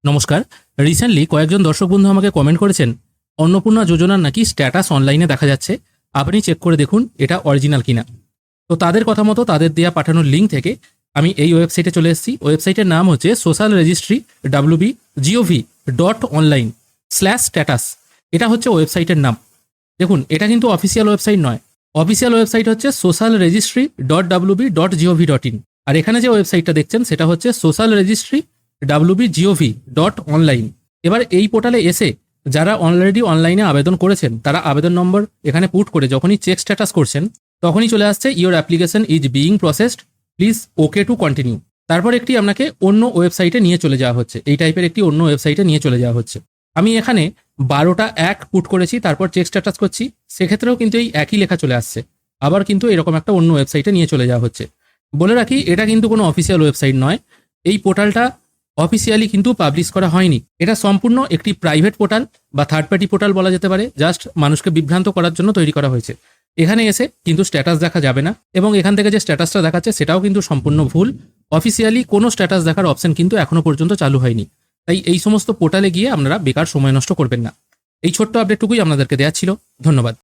নমস্কার। রিসেন্টলি কয়েকজন দর্শক বন্ধু আমাকে কমেন্ট করেছেন অন্নপূর্ণা যোজনার নাকি স্ট্যাটাস অনলাইনে দেখা যাচ্ছে, আপনি চেক করে দেখুন এটা অরিজিনাল কিনা। তো তাদের কথা মতো তাদের দেয়া পাঠানোর লিঙ্ক থেকে আমি এই ওয়েবসাইটে চলে এসেছি। ওয়েবসাইটের নাম হচ্ছে সোশ্যাল রেজিস্ট্রি www.gov.online/স্ট্যাটাস। এটা হচ্ছে ওয়েবসাইটের নাম। দেখুন, এটা কিন্তু অফিসিয়াল ওয়েবসাইট নয়। অফিসিয়াল ওয়েবসাইট হচ্ছে social registry.wb.gov.in। আর এখানে যে ওয়েবসাইটটা দেখছেন সেটা হচ্ছে social registry.wb.gov.online। এবার এই পোর্টালে এসে যারা অলরেডি অনলাইনে আবেদন করেছেন তারা আবেদন নম্বর এখানে পুট করে যখনই চেক স্ট্যাটাস করছেন তখনই চলে আসছে your application is being processed, please okay to continue. তারপর একটি আপনাকে অন্য ওয়েবসাইটে নিয়ে চলে যাওয়া হচ্ছে, এই টাইপের একটি অন্য ওয়েবসাইটে নিয়ে চলে যাওয়া হচ্ছে। আমি এখানে 12টা 1 পুট করেছি, তারপর চেক স্ট্যাটাস করছি, সেক্ষেত্রেও কিন্তু এই একই লেখা চলে আসছে। আবার কিন্তু এরকম একটা অন্য ওয়েবসাইটে নিয়ে চলে যাওয়া হচ্ছে। বলে রাখি, এটা কিন্তু কোনো অফিসিয়াল ওয়েবসাইট নয়। এই পোর্টালটা অফিসিয়ালি কিন্তু পাবলিশ করা হয়নি। এটা সম্পূর্ণ একটি প্রাইভেট পোর্টাল বা থার্ড পার্টি পোর্টাল বলা যেতে পারে। জাস্ট মানুষকে বিভ্রান্ত করার জন্য তৈরি করা হয়েছে। এখানে এসে কিন্তু স্ট্যাটাস দেখা যাবে না, এবং এখান থেকে যে স্ট্যাটাসটা দেখাচ্ছে সেটাও কিন্তু সম্পূর্ণ ভুল। অফিসিয়ালি কোনো স্ট্যাটাস দেখার অপশন কিন্তু এখনো পর্যন্ত চালু হয়নি। তাই এই সমস্ত পোর্টালে গিয়ে আপনারা বেকার সময় নষ্ট করবেন না। এই ছোট্ট আপডেটটুকুই আপনাদেরকে দেওয়া ছিল। ধন্যবাদ।